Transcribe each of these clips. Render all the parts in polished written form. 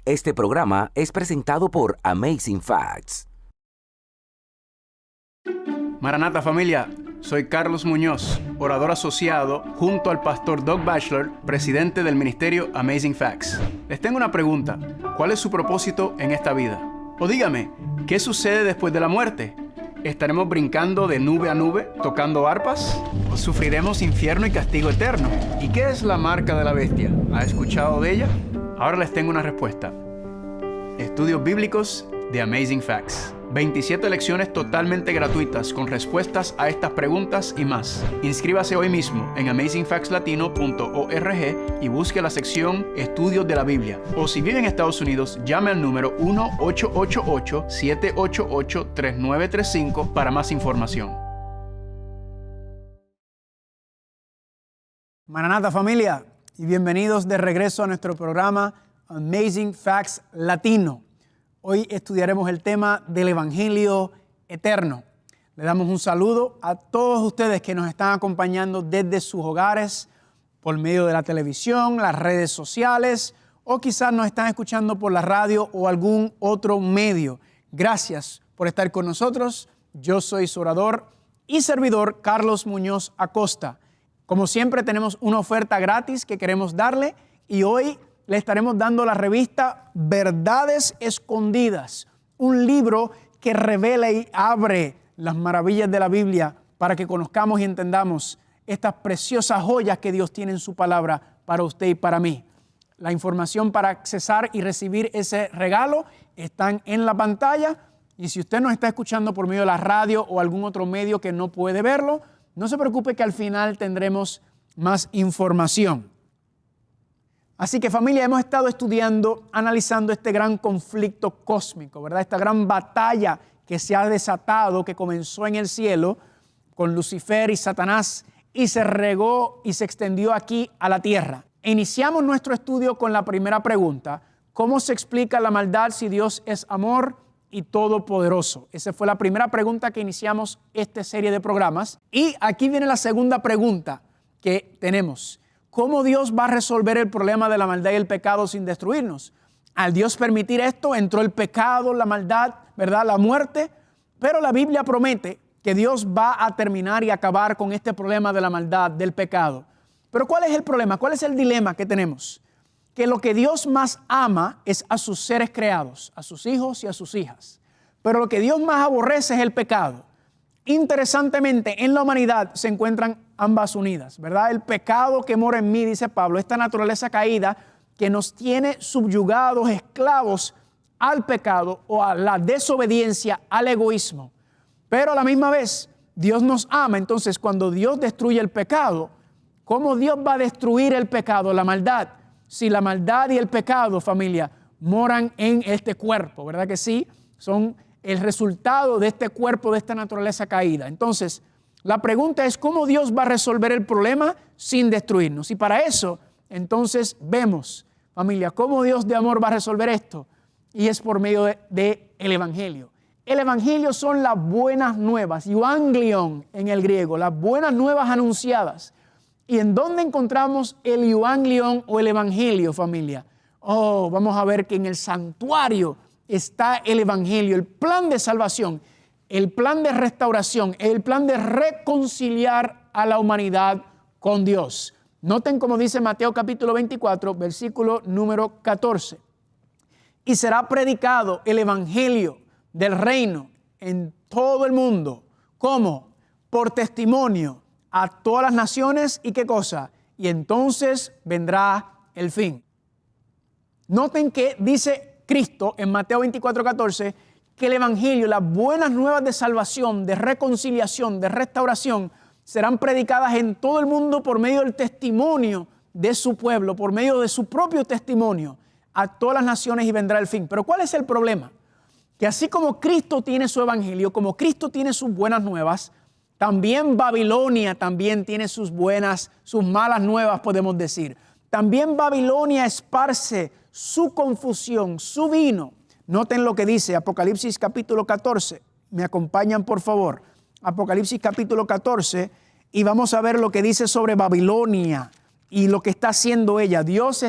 Este programa es presentado por Amazing Facts. Maranata familia, soy Carlos Muñoz, orador asociado junto al pastor Doug Batchelor, presidente del ministerio Amazing Facts. Les tengo una pregunta, ¿cuál es su propósito en esta vida? O dígame, ¿qué sucede después de la muerte? ¿Estaremos brincando de nube a nube, tocando arpas? ¿O sufriremos infierno y castigo eterno? ¿Y qué es la marca de la bestia? ¿Ha escuchado de ella? Ahora les tengo una respuesta. Estudios bíblicos de Amazing Facts. 27 lecciones totalmente gratuitas con respuestas a estas preguntas y más. Inscríbase hoy mismo en amazingfactslatino.org y busque la sección Estudios de la Biblia. O si vive en Estados Unidos, llame al número 1-888-788-3935 para más información. Maranata familia, y bienvenidos de regreso a nuestro programa Amazing Facts Latino. Hoy estudiaremos el tema del Evangelio Eterno. Le damos un saludo a todos ustedes que nos están acompañando desde sus hogares, por medio de la televisión, las redes sociales, o quizás nos están escuchando por la radio o algún otro medio. Gracias por estar con nosotros. Yo soy su orador y servidor, Carlos Muñoz Acosta. Como siempre, tenemos una oferta gratis que queremos darle y hoy le estaremos dando la revista Verdades Escondidas, un libro que revela y abre las maravillas de la Biblia para que conozcamos y entendamos estas preciosas joyas que Dios tiene en su palabra para usted y para mí. La información para accesar y recibir ese regalo están en la pantalla y si usted nos está escuchando por medio de la radio o algún otro medio que no puede verlo, no se preocupe que al final tendremos más información. Así que familia, hemos estado estudiando, analizando este gran conflicto cósmico, ¿verdad? Esta gran batalla que se ha desatado, que comenzó en el cielo con Lucifer y Satanás y se regó y se extendió aquí a la tierra. Iniciamos nuestro estudio con la primera pregunta: ¿cómo se explica la maldad si Dios es amor y todopoderoso? Esa fue la primera pregunta que iniciamos esta serie de programas. Y aquí viene la segunda pregunta que tenemos. ¿Cómo Dios va a resolver el problema de la maldad y el pecado sin destruirnos? Al Dios permitir esto, entró el pecado, la maldad, ¿verdad? La muerte. Pero la Biblia promete que Dios va a terminar y acabar con este problema de la maldad, del pecado. Pero ¿cuál es el problema? ¿Cuál es el dilema que tenemos? Que lo que Dios más ama es a sus seres creados, a sus hijos y a sus hijas. Pero lo que Dios más aborrece es el pecado. Interesantemente, en la humanidad se encuentran ambas unidas, ¿verdad? El pecado que mora en mí, dice Pablo, esta naturaleza caída que nos tiene subyugados, esclavos al pecado o a la desobediencia, al egoísmo. Pero a la misma vez, Dios nos ama. Entonces, cuando Dios destruye el pecado, ¿cómo Dios va a destruir el pecado, la maldad? Si la maldad y el pecado, familia, moran en este cuerpo, ¿verdad que sí? Son el resultado de este cuerpo, de esta naturaleza caída. Entonces, la pregunta es ¿cómo Dios va a resolver el problema sin destruirnos? Y para eso, entonces, vemos, familia, cómo Dios de amor va a resolver esto. Y es por medio de el Evangelio. El Evangelio son las buenas nuevas, euangelion en el griego, las buenas nuevas anunciadas. ¿Y en dónde encontramos el euangelion o el Evangelio, familia? Oh, vamos a ver que en el santuario está el Evangelio, el plan de salvación, el plan de restauración, el plan de reconciliar a la humanidad con Dios. Noten cómo dice Mateo capítulo 24, versículo número 14. Y será predicado el Evangelio del reino en todo el mundo. ¿Cómo? Por testimonio a todas las naciones. ¿Y qué cosa? Y entonces vendrá el fin. Noten que dice Cristo en Mateo 24:14 que el Evangelio, las buenas nuevas de salvación, de reconciliación, de restauración, serán predicadas en todo el mundo por medio del testimonio de su pueblo, por medio de su propio testimonio a todas las naciones y vendrá el fin. Pero ¿cuál es el problema? Que así como Cristo tiene su Evangelio, como Cristo tiene sus buenas nuevas, también Babilonia también tiene sus malas nuevas, podemos decir. También Babilonia esparce su confusión, su vino. Noten lo que dice Apocalipsis capítulo 14. Me acompañan, por favor. Apocalipsis capítulo 14 y vamos a ver lo que dice sobre Babilonia y lo que está haciendo ella. Dios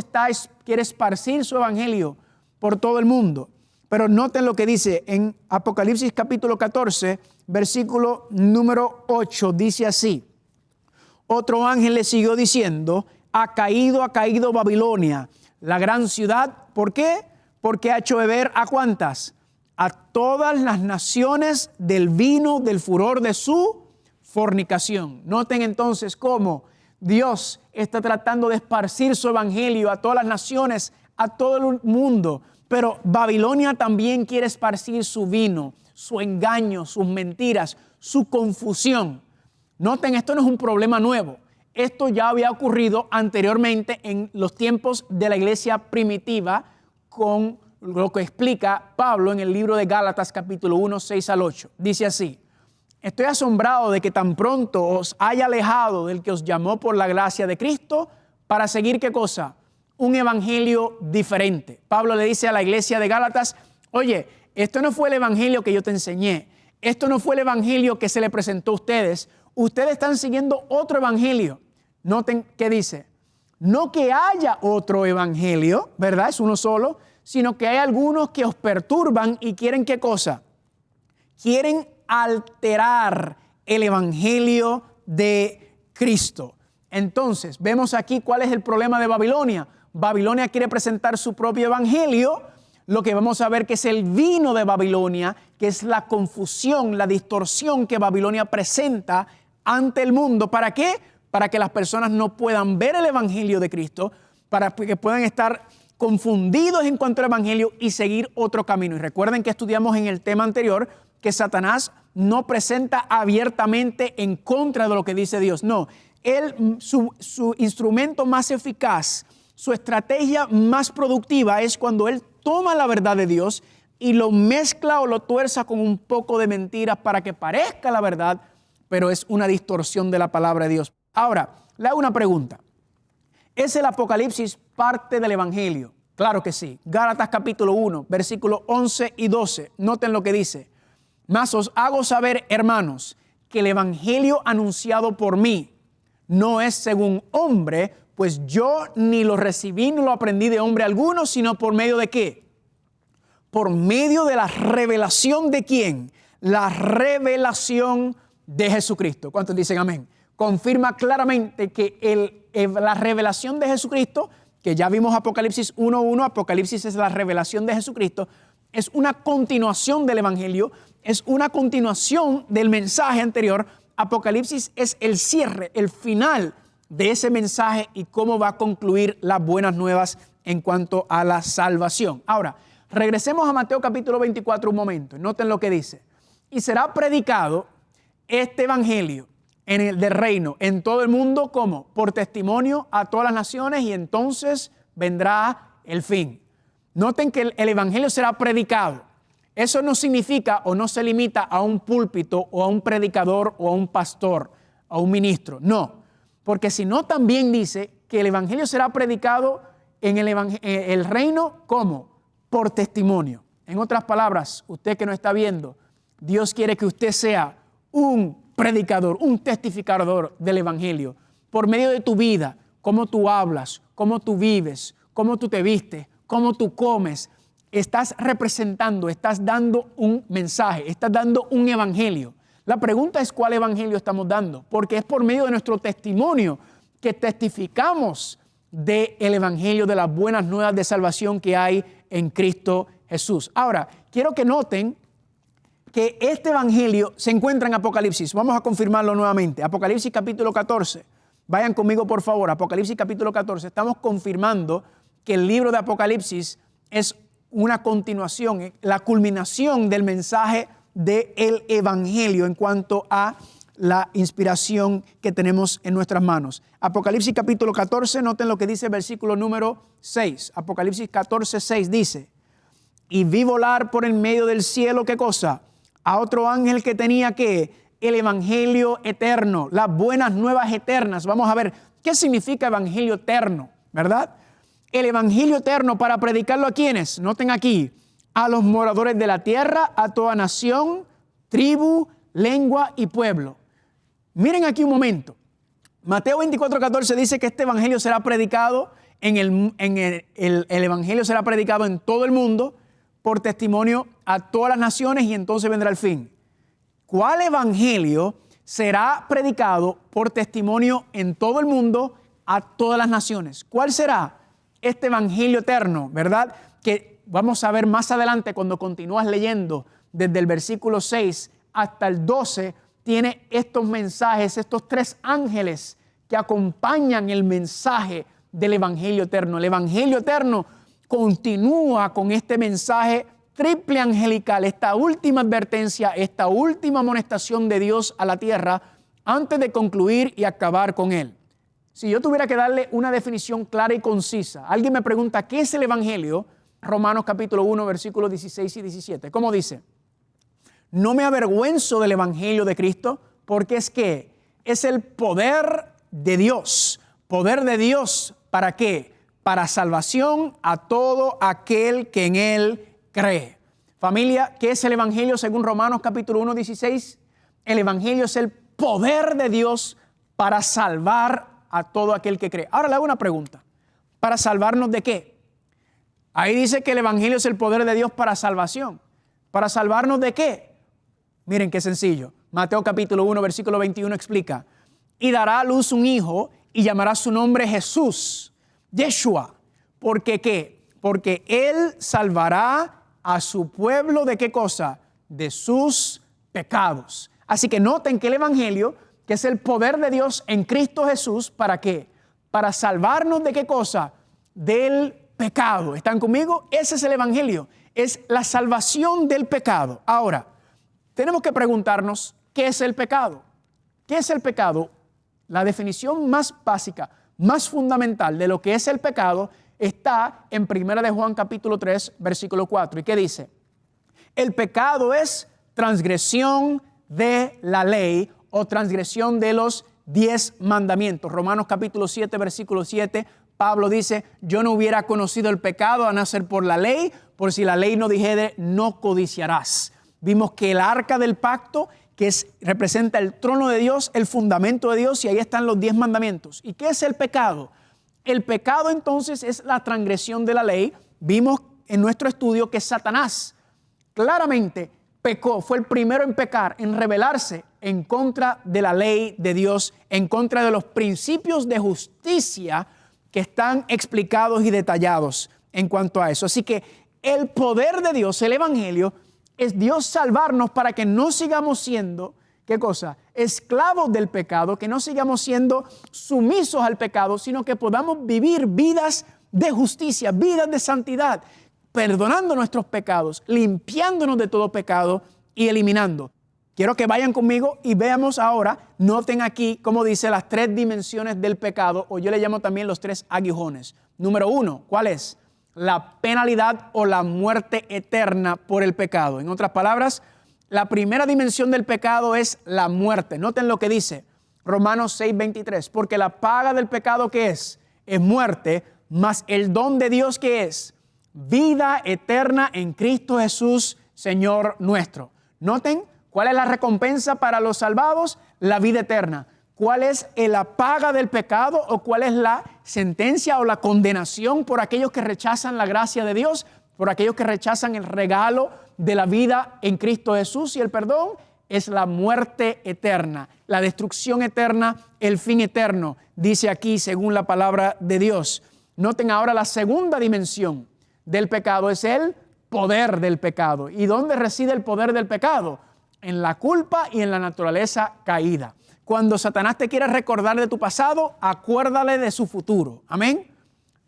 quiere esparcir su evangelio por todo el mundo. Pero noten lo que dice en Apocalipsis capítulo 14, versículo número 8, dice así. Otro ángel le siguió diciendo, ha caído Babilonia, la gran ciudad. ¿Por qué? Porque ha hecho beber ¿a cuántas? A todas las naciones del vino del furor de su fornicación. Noten entonces cómo Dios está tratando de esparcir su evangelio a todas las naciones, a todo el mundo. Pero Babilonia también quiere esparcir su vino, su engaño, sus mentiras, su confusión. Noten, esto no es un problema nuevo. Esto ya había ocurrido anteriormente en los tiempos de la iglesia primitiva, con lo que explica Pablo en el libro de Gálatas capítulo 1, 6 al 8. Dice así: estoy asombrado de que tan pronto os haya alejado del que os llamó por la gracia de Cristo para seguir ¿qué cosa? Un evangelio diferente. Pablo le dice a la iglesia de Gálatas, oye, esto no fue el evangelio que yo te enseñé. Esto no fue el evangelio que se le presentó a ustedes. Ustedes están siguiendo otro evangelio. Noten qué dice. No que haya otro evangelio, ¿verdad? Es uno solo, sino que hay algunos que os perturban y quieren ¿qué cosa? Quieren alterar el evangelio de Cristo. Entonces, vemos aquí cuál es el problema de Babilonia. Babilonia quiere presentar su propio evangelio. Lo que vamos a ver que es el vino de Babilonia, que es la confusión, la distorsión que Babilonia presenta ante el mundo. ¿Para qué? Para que las personas no puedan ver el evangelio de Cristo, para que puedan estar confundidos en cuanto al evangelio y seguir otro camino. Y recuerden que estudiamos en el tema anterior que Satanás no presenta abiertamente en contra de lo que dice Dios. No, su instrumento más eficaz, su estrategia más productiva es cuando él toma la verdad de Dios y lo mezcla o lo tuerza con un poco de mentiras para que parezca la verdad, pero es una distorsión de la palabra de Dios. Ahora, le hago una pregunta. ¿Es el Apocalipsis parte del Evangelio? Claro que sí. Gálatas capítulo 1, versículos 11 y 12. Noten lo que dice. Mas os hago saber, hermanos, que el Evangelio anunciado por mí no es según hombre, pues yo ni lo recibí ni lo aprendí de hombre alguno, sino por medio de ¿qué? Por medio de la revelación de ¿quién? La revelación de Jesucristo. ¿Cuántos dicen amén? Confirma claramente que la revelación de Jesucristo, que ya vimos Apocalipsis 1.1, Apocalipsis es la revelación de Jesucristo, es una continuación del Evangelio, es una continuación del mensaje anterior. Apocalipsis es el cierre, el final de ese mensaje y cómo va a concluir las buenas nuevas en cuanto a la salvación. Ahora, regresemos a Mateo capítulo 24 un momento. Noten lo que dice. Y será predicado este evangelio en el del reino en todo el mundo, ¿cómo? Por testimonio a todas las naciones y entonces vendrá el fin. Noten que el evangelio será predicado. Eso no significa o no se limita a un púlpito o a un predicador o a un pastor, a un ministro. No, porque si no también dice que el evangelio será predicado en el reino, ¿cómo? Por testimonio. En otras palabras, usted que no está viendo, Dios quiere que usted sea un predicador, un testificador del evangelio por medio de tu vida, cómo tú hablas, cómo tú vives, cómo tú te vistes, cómo tú comes. Estás representando, estás dando un mensaje, estás dando un evangelio. La pregunta es ¿cuál evangelio estamos dando? Porque es por medio de nuestro testimonio que testificamos del evangelio, de las buenas nuevas de salvación que hay en Cristo Jesús. Ahora, quiero que noten que este evangelio se encuentra en Apocalipsis. Vamos a confirmarlo nuevamente. Apocalipsis capítulo 14. Vayan conmigo por favor. Apocalipsis capítulo 14. Estamos confirmando que el libro de Apocalipsis es una continuación, la culminación del mensaje del evangelio en cuanto a la inspiración que tenemos en nuestras manos. Apocalipsis capítulo 14, noten lo que dice el versículo número 6. Apocalipsis 14, 6 dice, y vi volar por en medio del cielo, ¿qué cosa? A otro ángel que tenía ¿qué? El evangelio eterno, las buenas nuevas eternas. Vamos a ver, ¿qué significa evangelio eterno? ¿Verdad? El evangelio eterno para predicarlo a ¿quiénes? Noten aquí, a los moradores de la tierra, a toda nación, tribu, lengua y pueblo. Miren aquí un momento. Mateo 24:14 dice que este evangelio será predicado el Evangelio será predicado en todo el mundo por testimonio a todas las naciones y entonces vendrá el fin. ¿Cuál Evangelio será predicado por testimonio en todo el mundo a todas las naciones? ¿Cuál será este Evangelio eterno, verdad? Que vamos a ver más adelante cuando continúas leyendo desde el versículo 6 hasta el 12, tiene estos mensajes, estos 3 ángeles que acompañan el mensaje del Evangelio eterno. El Evangelio eterno continúa con este mensaje triple angelical, esta última advertencia, esta última amonestación de Dios a la tierra antes de concluir y acabar con él. Si yo tuviera que darle una definición clara y concisa, alguien me pregunta, ¿qué es el Evangelio? Romanos capítulo 1, versículos 16 y 17. ¿Cómo dice? No me avergüenzo del Evangelio de Cristo, porque es que es el poder de Dios. ¿Poder de Dios para qué? Para salvación a todo aquel que en él cree. Familia, ¿qué es el Evangelio según Romanos capítulo 1, 16? El Evangelio es el poder de Dios para salvar a todo aquel que cree. Ahora le hago una pregunta. ¿Para salvarnos de qué? Ahí dice que el Evangelio es el poder de Dios para salvación. ¿Para salvarnos de qué? Miren qué sencillo. Mateo capítulo 1, versículo 21 explica. Y dará a luz un hijo y llamará su nombre Jesús, Yeshua. ¿Por qué? Porque él salvará a su pueblo ¿de qué cosa? De sus pecados. Así que noten que el Evangelio, que es el poder de Dios en Cristo Jesús, ¿para qué? Para salvarnos ¿de qué cosa? Del pecado. ¿Están conmigo? Ese es el Evangelio. Es la salvación del pecado. Ahora, tenemos que preguntarnos, ¿qué es el pecado? ¿Qué es el pecado? La definición más básica, más fundamental de lo que es el pecado está en 1 de Juan capítulo 3, versículo 4. ¿Y qué dice? El pecado es transgresión de la ley o transgresión de los 10 mandamientos. Romanos capítulo 7, versículo 7, Pablo dice, yo no hubiera conocido el pecado a no ser por la ley, por si la ley no dijere, no codiciarás. Vimos que el arca del pacto, que representa el trono de Dios, el fundamento de Dios, y ahí están los 10 mandamientos. ¿Y qué es el pecado? El pecado entonces es la transgresión de la ley. Vimos en nuestro estudio que Satanás claramente pecó, fue el primero en pecar, en rebelarse en contra de la ley de Dios, en contra de los principios de justicia que están explicados y detallados en cuanto a eso. Así que el poder de Dios, el Evangelio, es Dios salvarnos para que no sigamos siendo, ¿qué cosa? Esclavos del pecado, que no sigamos siendo sumisos al pecado, sino que podamos vivir vidas de justicia, vidas de santidad, perdonando nuestros pecados, limpiándonos de todo pecado y eliminando. Quiero que vayan conmigo y veamos ahora, noten aquí cómo dice las 3 dimensiones del pecado, o yo le llamo también los 3 aguijones. Número 1, ¿cuál es? La penalidad o la muerte eterna por el pecado. En otras palabras, la primera dimensión del pecado es la muerte. Noten lo que dice Romanos 6:23. Porque la paga del pecado, ¿qué es? Es muerte, mas el don de Dios, ¿qué es? Vida eterna en Cristo Jesús, Señor nuestro. Noten, ¿cuál es la recompensa para los salvados? La vida eterna. ¿Cuál es la paga del pecado o cuál es la sentencia o la condenación por aquellos que rechazan la gracia de Dios, por aquellos que rechazan el regalo de la vida en Cristo Jesús y el perdón? Es la muerte eterna, la destrucción eterna, el fin eterno, dice aquí según la palabra de Dios. Noten ahora la segunda dimensión del pecado, es el poder del pecado. ¿Y dónde reside el poder del pecado? En la culpa y en la naturaleza caída. Cuando Satanás te quiere recordar de tu pasado, acuérdale de su futuro. Amén.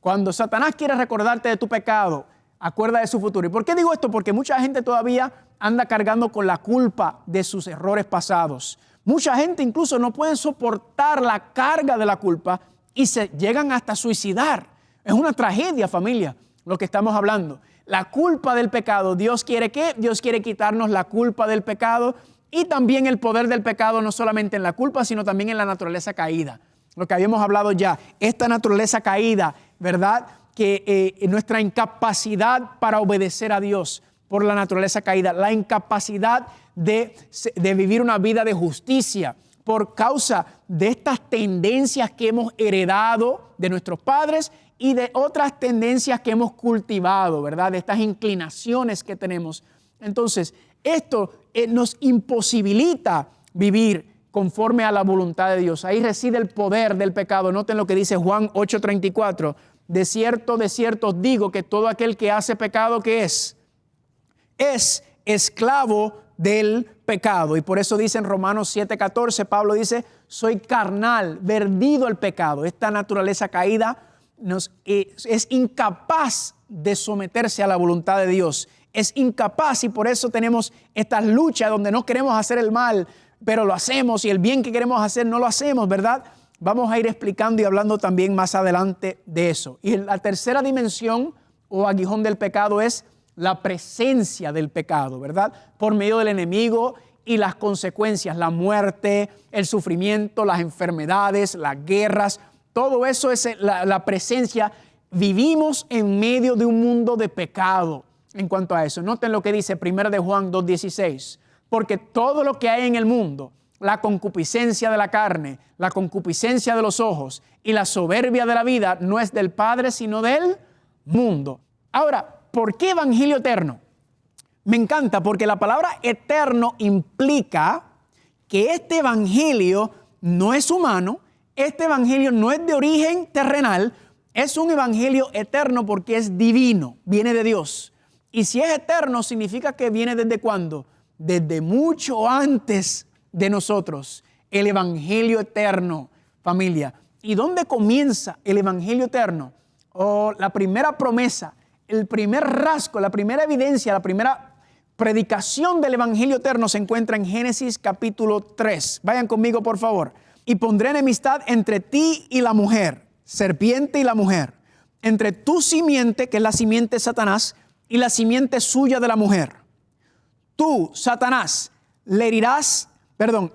Cuando Satanás quiere recordarte de tu pecado, acuerda de su futuro. ¿Y por qué digo esto? Porque mucha gente todavía anda cargando con la culpa de sus errores pasados. Mucha gente incluso no puede soportar la carga de la culpa y se llegan hasta suicidar. Es una tragedia, familia, lo que estamos hablando. La culpa del pecado. ¿Dios quiere qué? Dios quiere quitarnos la culpa del pecado y también el poder del pecado, no solamente en la culpa, sino también en la naturaleza caída. Lo que habíamos hablado ya, esta naturaleza caída, ¿verdad? Que nuestra incapacidad para obedecer a Dios por la naturaleza caída, la incapacidad de vivir una vida de justicia por causa de estas tendencias que hemos heredado de nuestros padres y de otras tendencias que hemos cultivado, ¿verdad? De estas inclinaciones que tenemos. Entonces, esto nos imposibilita vivir conforme a la voluntad de Dios. Ahí reside el poder del pecado. Noten lo que dice Juan 8:34. De cierto os digo que todo aquel que hace pecado, ¿qué es? Es esclavo del pecado. Y por eso dice en Romanos 7:14, Pablo dice, soy carnal, vendido al pecado. Esta naturaleza caída es incapaz de someterse a la voluntad de Dios. Es incapaz, y por eso tenemos estas luchas donde no queremos hacer el mal, pero lo hacemos, y el bien que queremos hacer no lo hacemos, ¿verdad? Vamos a ir explicando y hablando también más adelante de eso. Y la tercera dimensión o aguijón del pecado es la presencia del pecado, ¿verdad? Por medio del enemigo y las consecuencias, la muerte, el sufrimiento, las enfermedades, las guerras, todo eso es la presencia. Vivimos en medio de un mundo de pecado en cuanto a eso. Noten lo que dice 1 de Juan 2:16. Porque todo lo que hay en el mundo, la concupiscencia de la carne, la concupiscencia de los ojos y la soberbia de la vida, no es del Padre, sino del mundo. Ahora, ¿por qué evangelio eterno? Me encanta porque la palabra eterno implica que este evangelio no es humano, este evangelio no es de origen terrenal, es un evangelio eterno porque es divino, viene de Dios. Y si es eterno, significa que viene ¿desde cuándo? Desde mucho antes de nosotros. El evangelio eterno, familia. ¿Y dónde comienza el evangelio eterno? La primera promesa, el primer rasgo, la primera evidencia, la primera predicación del evangelio eterno se encuentra en Génesis capítulo 3. Vayan conmigo, por favor. Y pondré enemistad entre ti y la mujer, serpiente y la mujer, entre tu simiente, que es la simiente de Satanás, y la simiente suya de la mujer. Tú, Satanás,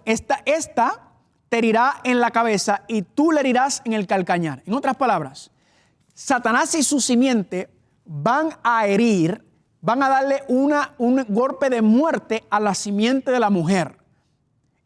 esta te herirá en la cabeza y tú le herirás en el calcañar. En otras palabras, Satanás y su simiente van a herir, van a darle un golpe de muerte a la simiente de la mujer.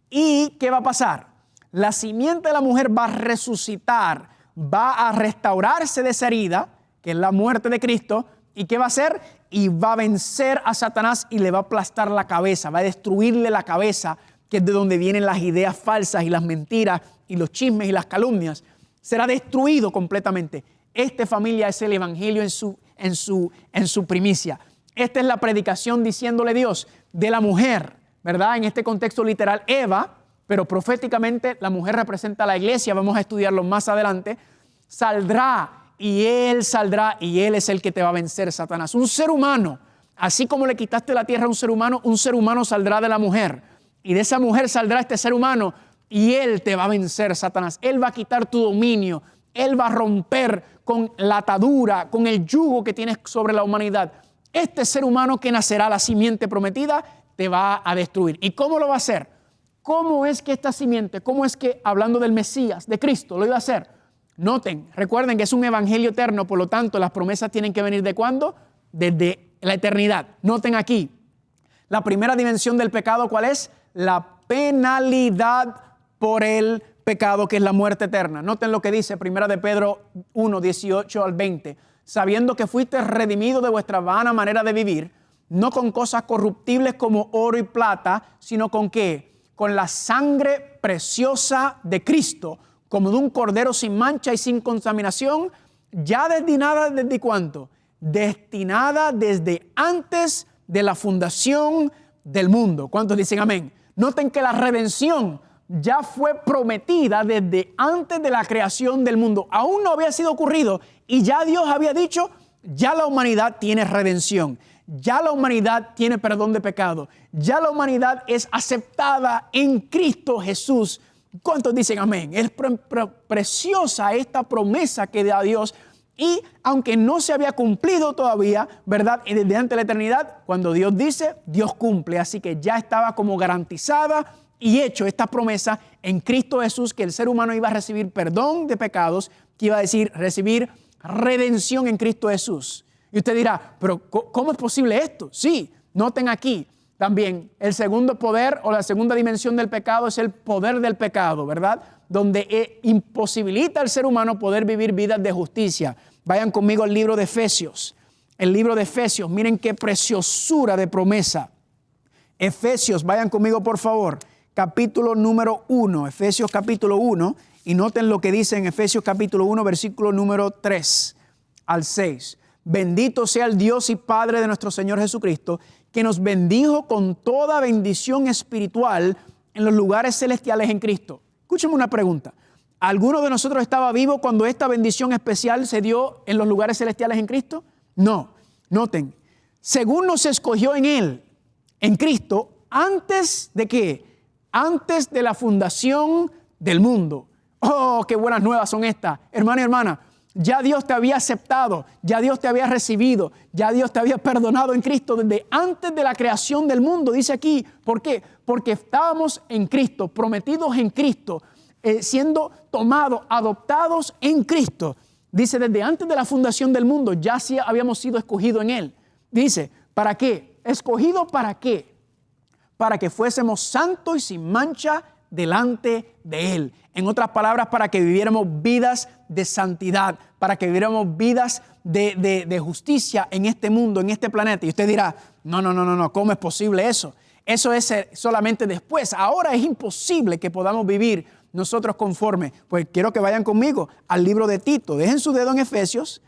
¿Y qué va a pasar? La simiente de la mujer va a resucitar, va a restaurarse de esa herida, que es la muerte de Cristo. ¿Y qué va a hacer? Y va a vencer a Satanás y le va a aplastar la cabeza, va a destruirle la cabeza, que es de donde vienen las ideas falsas y las mentiras y los chismes y las calumnias. Será destruido completamente. Esta familia es el evangelio en su primicia. Esta es la predicación diciéndole Dios de la mujer, ¿verdad? En este contexto literal, Eva, pero proféticamente la mujer representa a la iglesia. Vamos a estudiarlo más adelante. Saldrá y él es el que te va a vencer, Satanás. Un ser humano, así como le quitaste la tierra a un ser humano saldrá de la mujer. Y de esa mujer saldrá este ser humano y él te va a vencer, Satanás. Él va a quitar tu dominio. Él va a romper con la atadura, con el yugo que tienes sobre la humanidad. Este ser humano que nacerá, la simiente prometida, te va a destruir. ¿Y cómo lo va a hacer? ¿Cómo es que esta simiente, hablando del Mesías, de Cristo, lo iba a hacer? Noten, recuerden que es un evangelio eterno, por lo tanto las promesas tienen que venir ¿de cuándo? Desde la eternidad. Noten aquí, la primera dimensión del pecado, ¿cuál es? La penalidad por el pecado, que es la muerte eterna. Noten lo que dice 1 de Pedro 1, 18 al 20. Sabiendo que fuiste redimido de vuestra vana manera de vivir, no con cosas corruptibles como oro y plata, sino con ¿qué? Con la sangre preciosa de Cristo, como de un cordero sin mancha y sin contaminación, ya destinada ¿desde cuánto? Destinada desde antes de la fundación del mundo. ¿Cuántos dicen amén? Noten que la redención ya fue prometida desde antes de la creación del mundo. Aún no había sido ocurrido y ya Dios había dicho, ya la humanidad tiene redención. Ya la humanidad tiene perdón de pecado. Ya la humanidad es aceptada en Cristo Jesús. ¿Cuántos dicen amén? Es preciosa esta promesa que da Dios. Y aunque no se había cumplido todavía, ¿verdad? Y desde antes de la eternidad, cuando Dios dice, Dios cumple. Así que ya estaba como garantizada y hecho esta promesa en Cristo Jesús, que el ser humano iba a recibir perdón de pecados, que iba a decir recibir redención en Cristo Jesús. Y usted dirá, pero ¿cómo es posible esto? Sí, noten aquí también el segundo poder o la segunda dimensión del pecado es el poder del pecado, ¿verdad? Donde imposibilita al ser humano poder vivir vidas de justicia, Vayan conmigo al libro de Efesios. El libro de Efesios, miren qué preciosura de promesa. Efesios, vayan conmigo por favor. Capítulo número 1, Efesios capítulo 1. Y noten lo que dice en Efesios capítulo 1, versículo número 3 al 6. Bendito sea el Dios y Padre de nuestro Señor Jesucristo, que nos bendijo con toda bendición espiritual en los lugares celestiales en Cristo. Escúcheme una pregunta. ¿Alguno de nosotros estaba vivo cuando esta bendición especial se dio en los lugares celestiales en Cristo? No. Noten, según nos escogió en Él, en Cristo, ¿antes de qué? Antes de la fundación del mundo. ¡Oh, qué buenas nuevas son estas! Hermano y hermana, ya Dios te había aceptado, ya Dios te había recibido, ya Dios te había perdonado en Cristo desde antes de la creación del mundo. Dice aquí, ¿por qué? Porque estábamos en Cristo, prometidos en Cristo, siendo tomados, adoptados en Cristo. Dice, desde antes de la fundación del mundo, ya sí habíamos sido escogidos en Él. Dice, ¿para qué? ¿Escogido para qué? Para que fuésemos santos y sin mancha delante de Él. En otras palabras, para que viviéramos vidas de santidad, para que viviéramos vidas de justicia en este mundo, en este planeta. Y usted dirá, no, ¿cómo es posible eso? Eso es solamente después. Ahora es imposible que podamos vivir nosotros conforme. Pues quiero que vayan conmigo al libro de Tito. Dejen su dedo en Efesios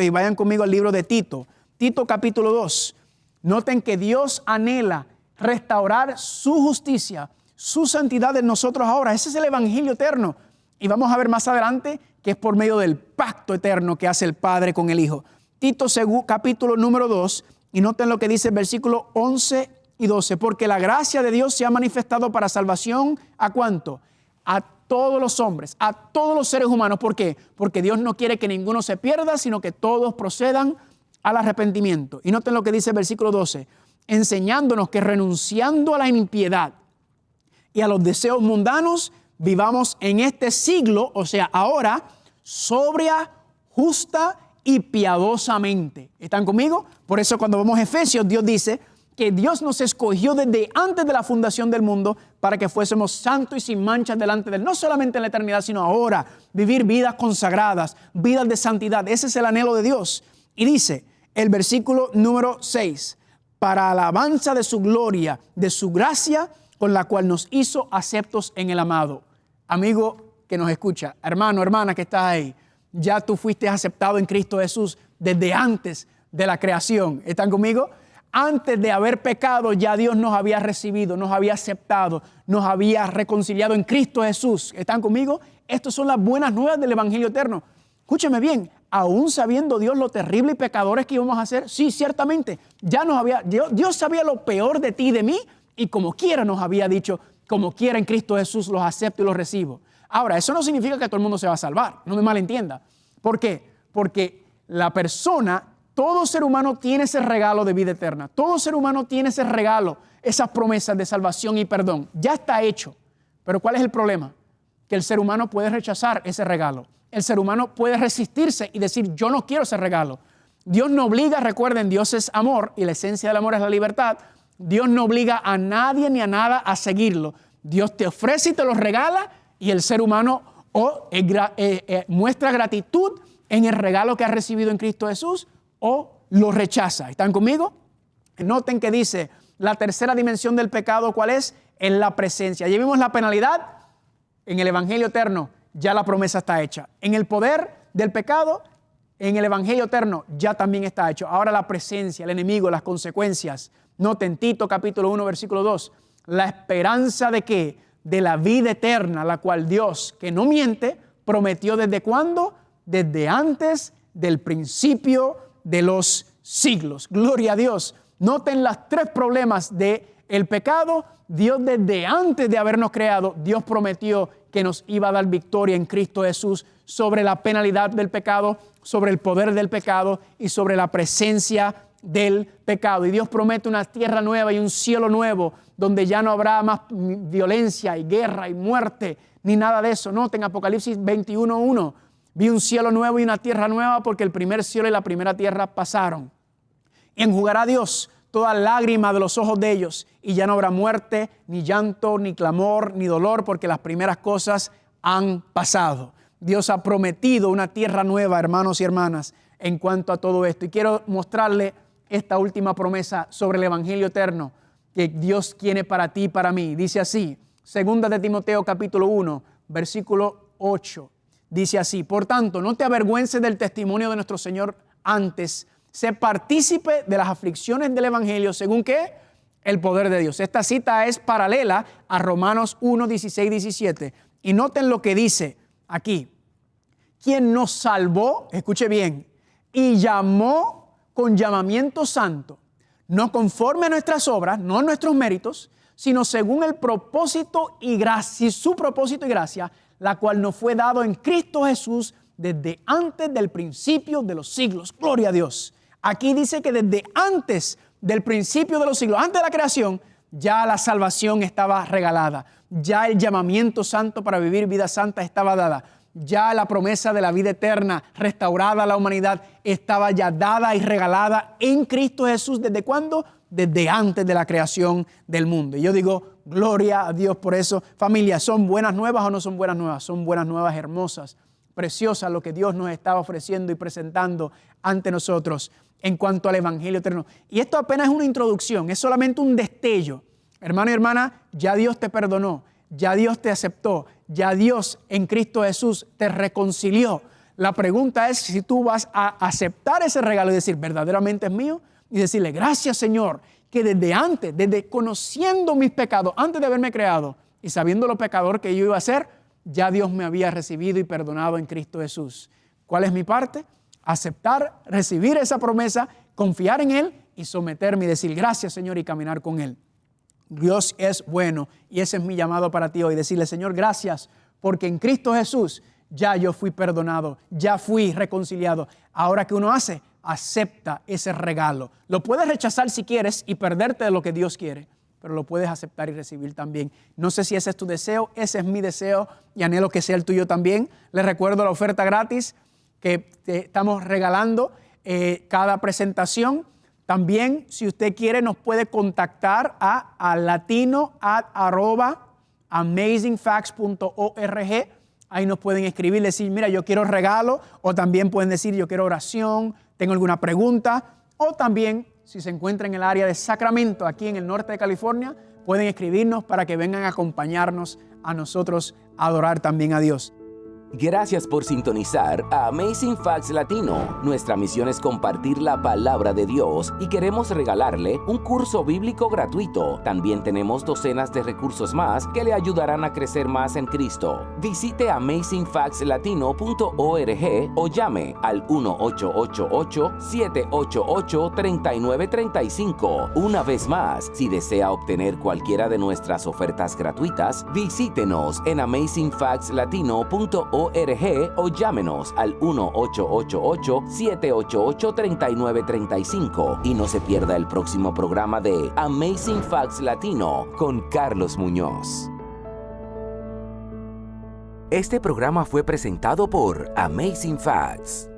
y vayan conmigo al libro de Tito. Tito capítulo 2. Noten que Dios anhela restaurar su justicia, su santidad en nosotros ahora. Ese es el evangelio eterno. Y vamos a ver más adelante que es por medio del pacto eterno que hace el Padre con el Hijo. Tito capítulo número 2. Y noten lo que dice el versículo 11 y 12. Porque la gracia de Dios se ha manifestado para salvación, ¿a cuánto? A todos los hombres, a todos los seres humanos. ¿Por qué? Porque Dios no quiere que ninguno se pierda, sino que todos procedan al arrepentimiento. Y noten lo que dice el versículo 12. Enseñándonos que renunciando a la impiedad y a los deseos mundanos, vivamos en este siglo, o sea, ahora, sobria, justa y piadosamente. ¿Están conmigo? Por eso cuando vamos a Efesios, Dios dice que Dios nos escogió desde antes de la fundación del mundo para que fuésemos santos y sin manchas delante de Él. No solamente en la eternidad, sino ahora. Vivir vidas consagradas, vidas de santidad. Ese es el anhelo de Dios. Y dice el versículo número 6. Para alabanza de su gloria, de su gracia, con la cual nos hizo aceptos en el amado. Amigo que nos escucha, hermano, hermana que estás ahí, ya tú fuiste aceptado en Cristo Jesús desde antes de la creación. ¿Están conmigo? Antes de haber pecado, ya Dios nos había recibido, nos había aceptado, nos había reconciliado en Cristo Jesús. ¿Están conmigo? Estas son las buenas nuevas del evangelio eterno. Escúcheme bien, aún sabiendo Dios lo terrible y pecadores que íbamos a ser, sí, ciertamente, Dios sabía lo peor de ti y de mí, y como quiera nos había dicho, como quiera en Cristo Jesús los acepto y los recibo. Ahora, eso no significa que todo el mundo se va a salvar, no me malentienda. ¿Por qué? Porque la persona, todo ser humano tiene ese regalo de vida eterna. Todo ser humano tiene ese regalo, esas promesas de salvación y perdón. Ya está hecho. Pero ¿cuál es el problema? Que el ser humano puede rechazar ese regalo. El ser humano puede resistirse y decir, yo no quiero ese regalo. Dios no obliga, recuerden, Dios es amor y la esencia del amor es la libertad. Dios no obliga a nadie ni a nada a seguirlo. Dios te ofrece y te lo regala y el ser humano muestra gratitud en el regalo que ha recibido en Cristo Jesús o lo rechaza. ¿Están conmigo? Noten que dice, la tercera dimensión del pecado, ¿cuál es? Es la presencia. Ya vimos la penalidad en el evangelio eterno, ya la promesa está hecha. En el poder del pecado, en el evangelio eterno, ya también está hecho. Ahora la presencia, el enemigo, las consecuencias. Noten Tito capítulo 1, versículo 2. La esperanza de ¿qué? De la vida eterna, la cual Dios, que no miente, prometió ¿desde cuándo? Desde antes del principio de los siglos. Gloria a Dios. Noten los tres problemas del pecado. Dios desde antes de habernos creado, Dios prometió que nos iba a dar victoria en Cristo Jesús sobre la penalidad del pecado, sobre el poder del pecado y sobre la presencia del pecado. Y Dios promete una tierra nueva y un cielo nuevo donde ya no habrá más violencia y guerra y muerte ni nada de eso. Noten Apocalipsis 21:1. Vi un cielo nuevo y una tierra nueva porque el primer cielo y la primera tierra pasaron. Y enjugará Dios toda lágrima de los ojos de ellos y ya no habrá muerte, ni llanto, ni clamor, ni dolor porque las primeras cosas han pasado. Dios ha prometido una tierra nueva, hermanos y hermanas, en cuanto a todo esto. Y quiero mostrarle esta última promesa sobre el Evangelio eterno que Dios tiene para ti y para mí. Dice así, 2 de Timoteo capítulo 1, versículo 8. Dice así, por tanto, no te avergüences del testimonio de nuestro Señor, antes sé partícipe de las aflicciones del Evangelio, según ¿qué? El poder de Dios. Esta cita es paralela a Romanos 1, 16, 17. Y noten lo que dice aquí. Quien nos salvó, escuche bien, y llamó con llamamiento santo, no conforme a nuestras obras, no a nuestros méritos, sino según el propósito y gracia, su propósito y gracia, la cual nos fue dado en Cristo Jesús desde antes del principio de los siglos. Gloria a Dios. Aquí dice que desde antes del principio de los siglos, antes de la creación, ya la salvación estaba regalada. Ya el llamamiento santo para vivir vida santa estaba dada. Ya la promesa de la vida eterna restaurada a la humanidad estaba ya dada y regalada en Cristo Jesús. ¿Desde cuándo? Desde antes de la creación del mundo. Y yo digo, gloria a Dios por eso. Familia, ¿son buenas nuevas o no son buenas nuevas? Son buenas nuevas hermosas, preciosas, lo que Dios nos está ofreciendo y presentando ante nosotros en cuanto al Evangelio eterno. Y esto apenas es una introducción, es solamente un destello. Hermano y hermana, ya Dios te perdonó, ya Dios te aceptó, ya Dios en Cristo Jesús te reconcilió. La pregunta es si tú vas a aceptar ese regalo y decir, verdaderamente es mío, y decirle, gracias Señor, que desde antes, desde conociendo mis pecados, antes de haberme creado y sabiendo lo pecador que yo iba a ser, ya Dios me había recibido y perdonado en Cristo Jesús. ¿Cuál es mi parte? Aceptar, recibir esa promesa, confiar en Él y someterme y decir gracias Señor y caminar con Él. Dios es bueno y ese es mi llamado para ti hoy. Decirle Señor gracias porque en Cristo Jesús ya yo fui perdonado, ya fui reconciliado. Ahora ¿qué uno hace? Acepta ese regalo. Lo puedes rechazar si quieres y perderte de lo que Dios quiere, pero lo puedes aceptar y recibir también. No sé si ese es tu deseo, ese es mi deseo y anhelo que sea el tuyo también. Les recuerdo la oferta gratis que estamos regalando cada presentación. También, si usted quiere, nos puede contactar a latino@amazingfacts.org. Ahí nos pueden escribir, decir, mira, yo quiero regalo, o también pueden decir, yo quiero oración, tengo alguna pregunta, o también, si se encuentra en el área de Sacramento, aquí en el norte de California, pueden escribirnos para que vengan a acompañarnos a nosotros a adorar también a Dios. Gracias por sintonizar a Amazing Facts Latino. Nuestra misión es compartir la palabra de Dios y queremos regalarle un curso bíblico gratuito. También tenemos docenas de recursos más que le ayudarán a crecer más en Cristo. Visite amazingfactslatino.org o llame al 1-888-788-3935. Una vez más, si desea obtener cualquiera de nuestras ofertas gratuitas, visítenos en amazingfactslatino.org o llámenos al 1-888-788-3935 y no se pierda el próximo programa de Amazing Facts Latino con Carlos Muñoz. Este programa fue presentado por Amazing Facts.